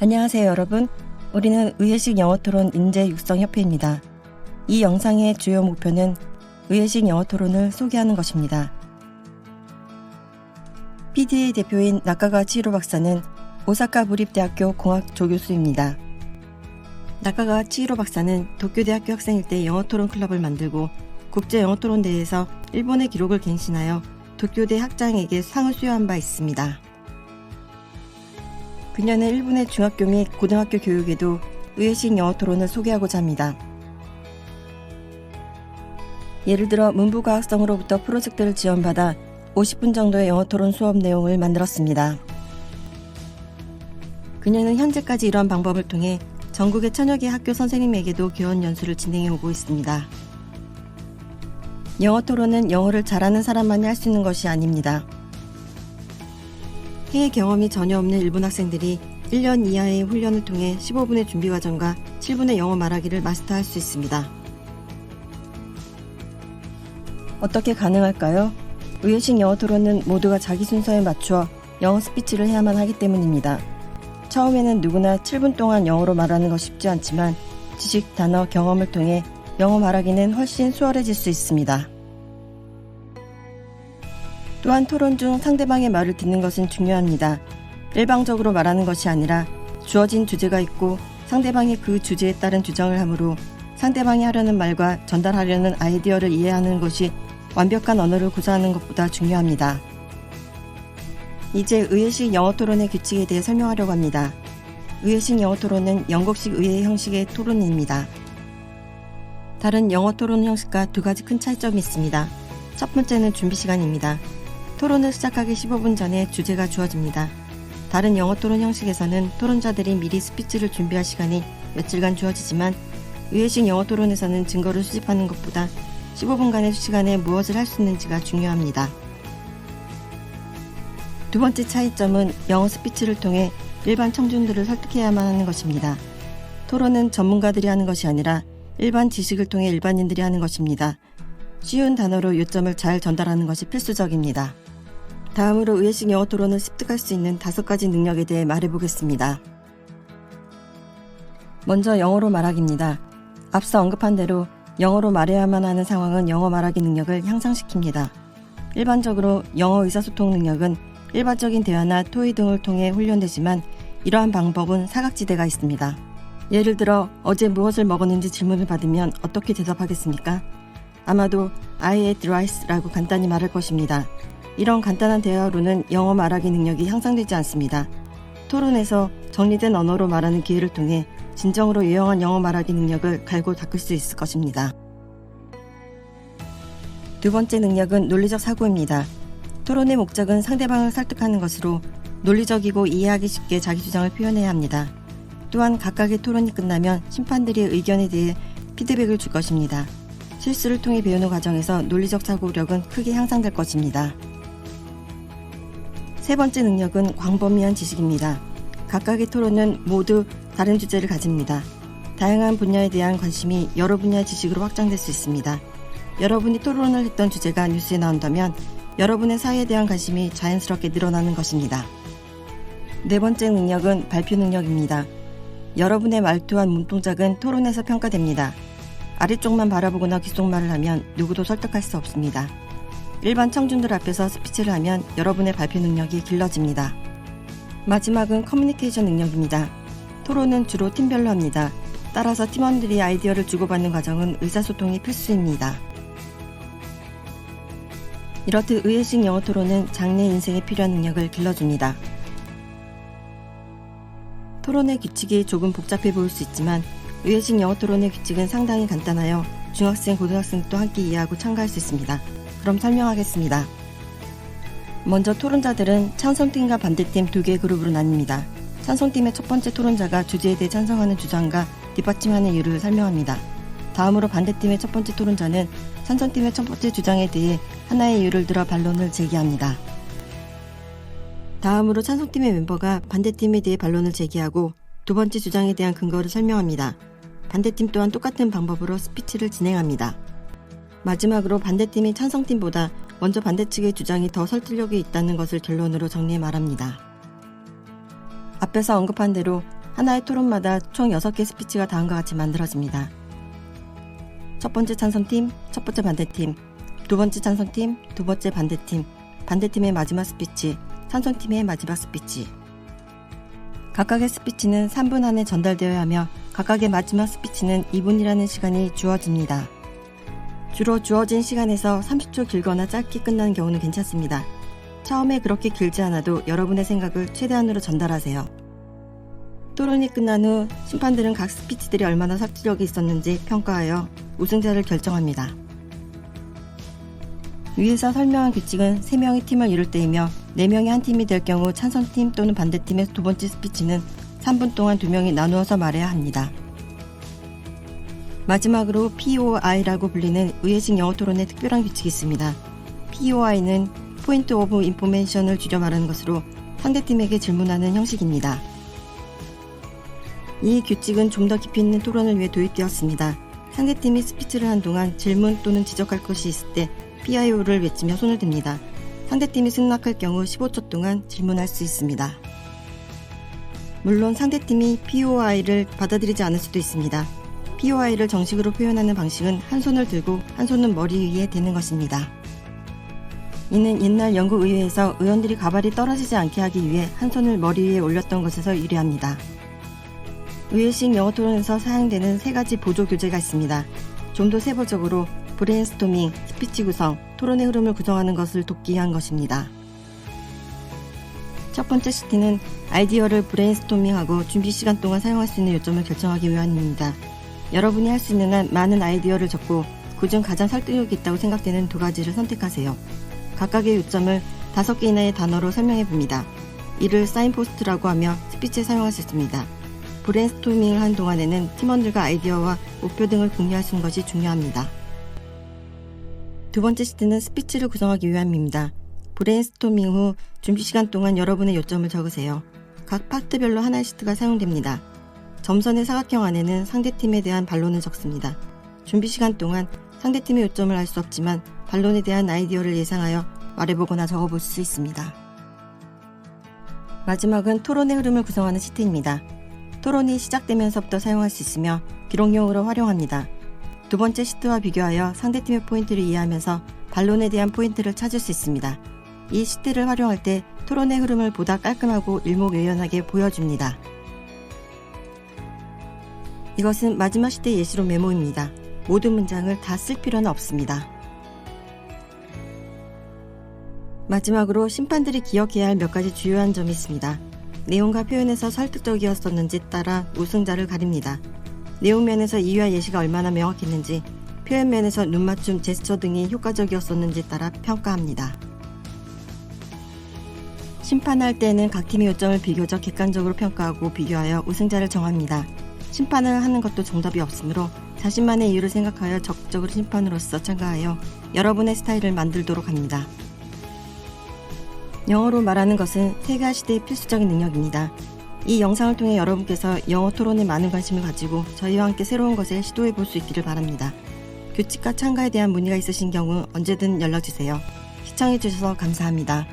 안녕하세요 여러분. 우리는 의회식 영어토론 인재육성협회입니다. 이 영상의 주요 목표는 의회식 영어토론을 소개하는 것입니다. PDA 대표인 나카가와 치히로 박사는 오사카 부립대학교 공학 조교수입니다. 나카가와 치히로 박사는 도쿄대학교 학생일 때 영어토론 클럽을 만들고 국제영어토론대회에서 일본의 기록을 갱신하여 도쿄대 학장에게 상을 수여한 바 있습니다. 그녀는 일본의 중학교 및 고등학교 교육에도 의회식 영어토론을 소개하고자 합니다. 예를 들어 문부과학성으로부터 프로젝트를 지원받아 50분 정도의 영어토론 수업 내용을 만들었습니다. 그녀는 현재까지 이러한 방법을 통해 전국의 천여 개 학교 선생님에게도 교원 연수를 진행해 오고 있습니다. 영어토론은 영어를 잘하는 사람만이 할 수 있는 것이 아닙니다. 해외 경험이 전혀 없는 일본 학생들이 1년 이하의 훈련을 통해 15분의 준비 과정과 7분의 영어 말하기를 마스터할 수 있습니다. 어떻게 가능할까요? 의회식 영어 토론은 모두가 자기 순서에 맞추어 영어 스피치를 해야만 하기 때문입니다. 처음에는 누구나 7분 동안 영어로 말하는 것이 쉽지 않지만 지식, 단어, 경험을 통해 영어 말하기는 훨씬 수월해질 수 있습니다. 또한 토론 중 상대방의 말을 듣는 것은 중요합니다. 일방적으로 말하는 것이 아니라 주어진 주제가 있고 상대방이 그 주제에 따른 주장을 하므로 상대방이 하려는 말과 전달하려는 아이디어를 이해하는 것이 완벽한 언어를 구사하는 것보다 중요합니다. 이제 의회식 영어 토론의 규칙에 대해 설명하려고 합니다. 의회식 영어 토론은 영국식 의회 형식의 토론입니다. 다른 영어 토론 형식과 두 가지 큰 차이점이 있습니다. 첫 번째는 준비 시간입니다. 토론을 시작하기 15분 전에 주제가 주어집니다. 다른 영어 토론 형식에서는 토론자들이 미리 스피치를 준비할 시간이 며칠간 주어지지만 의회식 영어 토론에서는 증거를 수집하는 것보다 15분간의 시간에 무엇을 할 수 있는지가 중요합니다. 두 번째 차이점은 영어 스피치를 통해 일반 청중들을 설득해야만 하는 것입니다. 토론은 전문가들이 하는 것이 아니라 일반 지식을 통해 일반인들이 하는 것입니다. 쉬운 단어로 요점을 잘 전달하는 것이 필수적입니다. 다음으로 의회식 영어 토론을 습득할 수 있는 5가지 능력에 대해 말해보겠습니다. 먼저 영어로 말하기입니다. 앞서 언급한 대로 영어로 말해야만 하는 상황은 영어 말하기 능력을 향상시킵니다. 일반적으로 영어 의사소통 능력은 일반적인 대화나 토의 등을 통해 훈련되지만 이러한 방법은 사각지대가 있습니다. 예를 들어 어제 무엇을 먹었는지 질문을 받으면 어떻게 대답하겠습니까? 아마도 I ate rice라고 간단히 말할 것입니다. 이런 간단한 대화로는 영어 말하기 능력이 향상되지 않습니다. 토론에서 정리된 언어로 말하는 기회를 통해 진정으로 유용한 영어 말하기 능력을 갈고 닦을 수 있을 것입니다. 두 번째 능력은 논리적 사고입니다. 토론의 목적은 상대방을 설득하는 것으로 논리적이고 이해하기 쉽게 자기 주장을 표현해야 합니다. 또한 각각의 토론이 끝나면 심판들의 의견에 대해 피드백을 줄 것입니다. 실수를 통해 배우는 과정에서 논리적 사고력은 크게 향상될 것입니다. 세 번째 능력은 광범위한 지식입니다. 각각의 토론은 모두 다른 주제를 가집니다. 다양한 분야에 대한 관심이 여러 분야의 지식으로 확장될 수 있습니다. 여러분이 토론을 했던 주제가 뉴스에 나온다면 여러분의 사회에 대한 관심이 자연스럽게 늘어나는 것입니다. 네 번째 능력은 발표 능력입니다. 여러분의 말투와 눈동작은 토론에서 평가됩니다. 아래쪽만 바라보거나 귓속말을 하면 누구도 설득할 수 없습니다. 일반 청중들 앞에서 스피치를 하면 여러분의 발표 능력이 길러집니다. 마지막은 커뮤니케이션 능력입니다. 토론은 주로 팀별로 합니다. 따라서 팀원들이 아이디어를 주고받는 과정은 의사소통이 필수입니다. 이렇듯 의회식 영어 토론은 장래 인생에 필요한 능력을 길러줍니다. 토론의 규칙이 조금 복잡해 보일 수 있지만 의회식 영어 토론의 규칙은 상당히 간단하여 중학생, 고등학생도 함께 이해하고 참가할 수 있습니다. 그럼 설명하겠습니다. 먼저 토론자들은 찬성팀과 반대팀 두 개의 그룹으로 나뉩니다. 찬성팀의 첫 번째 토론자가 주제에 대해 찬성하는 주장과 뒷받침하는 이유를 설명합니다. 다음으로 반대팀의 첫 번째 토론자는 찬성팀의 첫 번째 주장에 대해 하나의 이유를 들어 반론을 제기합니다. 다음으로 찬성팀의 멤버가 반대팀에 대해 반론을 제기하고 두 번째 주장에 대한 근거를 설명합니다. 반대팀 또한 똑같은 방법으로 스피치를 진행합니다. 마지막으로 반대팀이 찬성팀보다 먼저 반대 측의 주장이 더 설득력이 있다는 것을 결론으로 정리해 말합니다. 앞에서 언급한 대로 하나의 토론마다 총 6개 스피치가 다음과 같이 만들어집니다. 첫 번째 찬성팀, 첫 번째 반대팀, 두 번째 찬성팀, 두 번째 반대팀, 반대팀의 마지막 스피치, 찬성팀의 마지막 스피치. 각각의 스피치는 3분 안에 전달되어야 하며 각각의 마지막 스피치는 2분이라는 시간이 주어집니다. 주로 주어진 시간에서 30초 길거나 짧게 끝나는 경우는 괜찮습니다. 처음에 그렇게 길지 않아도 여러분의 생각을 최대한으로 전달하세요. 토론이 끝난 후 심판들은 각 스피치들이 얼마나 설득력이 있었는지 평가하여 우승자를 결정합니다. 위에서 설명한 규칙은 3명의 팀을 이룰 때이며 4명이 한 팀이 될 경우 찬성팀 또는 반대팀의 두 번째 스피치는 3분 동안 2명이 나누어서 말해야 합니다. 마지막으로 POI라고 불리는 의회식 영어 토론의 특별한 규칙이 있습니다. POI는 포인트 오브 인포메이션을 줄여 말하는 것으로 상대팀에게 질문하는 형식입니다. 이 규칙은 좀 더 깊이 있는 토론을 위해 도입되었습니다. 상대팀이 스피치를 한 동안 질문 또는 지적할 것이 있을 때 PIO를 외치며 손을 듭니다. 상대팀이 승낙할 경우 15초 동안 질문할 수 있습니다. 물론 상대팀이 POI를 받아들이지 않을 수도 있습니다. POI를 정식으로 표현하는 방식은 한 손을 들고 한 손은 머리 위에 대는 것입니다. 이는 옛날 영국 의회에서 의원들이 가발이 떨어지지 않게 하기 위해 한 손을 머리 위에 올렸던 것에서 유래합니다. 의회식 영어 토론에서 사용되는 3가지 보조 교재가 있습니다. 좀 더 세부적으로 브레인스토밍, 스피치 구성, 토론의 흐름을 구성하는 것을 돕기 위한 것입니다. 첫 번째 시티는 아이디어를 브레인스토밍하고 준비 시간 동안 사용할 수 있는 요점을 결정하기 위함입니다. 여러분이 할 수 있는 한 많은 아이디어를 적고 그중 가장 설득력이 있다고 생각되는 2가지를 선택하세요. 각각의 요점을 5개 이내의 단어로 설명해 봅니다. 이를 사인포스트라고 하며 스피치에 사용할 수 있습니다. 브레인스토밍을 한 동안에는 팀원들과 아이디어와 목표 등을 공유할 수 있는 것이 중요합니다. 두 번째 시트는 스피치를 구성하기 위함입니다. 브레인스토밍 후 준비 시간 동안 여러분의 요점을 적으세요. 각 파트별로 하나의 시트가 사용됩니다. 점선의 사각형 안에는 상대팀에 대한 반론을 적습니다. 준비 시간 동안 상대팀의 요점을 알 수 없지만 반론에 대한 아이디어를 예상하여 말해보거나 적어볼 수 있습니다. 마지막은 토론의 흐름을 구성하는 시트입니다. 토론이 시작되면서부터 사용할 수 있으며 기록용으로 활용합니다. 두 번째 시트와 비교하여 상대팀의 포인트를 이해하면서 반론에 대한 포인트를 찾을 수 있습니다. 이 시트를 활용할 때 토론의 흐름을 보다 깔끔하고 일목요연하게 보여줍니다. 이것은 마지막 시트의 예시로 메모입니다. 모든 문장을 다 쓸 필요는 없습니다. 마지막으로 심판들이 기억해야 할 몇 가지 주요한 점이 있습니다. 내용과 표현에서 설득적이었었는지 따라 우승자를 가립니다. 내용 면에서 이유와 예시가 얼마나 명확했는지, 표현 면에서 눈맞춤, 제스처 등이 효과적이었었는지 따라 평가합니다. 심판할 때는 각 팀의 요점을 비교적 객관적으로 평가하고 비교하여 우승자를 정합니다. 심판을 하는 것도 정답이 없으므로 자신만의 이유를 생각하여 적극적으로 심판으로서 참가하여 여러분의 스타일을 만들도록 합니다. 영어로 말하는 것은 세계화 시대의 필수적인 능력입니다. 이 영상을 통해 여러분께서 영어 토론에 많은 관심을 가지고 저희와 함께 새로운 것에 시도해 볼 수 있기를 바랍니다. 규칙과 참가에 대한 문의가 있으신 경우 언제든 연락주세요. 시청해 주셔서 감사합니다.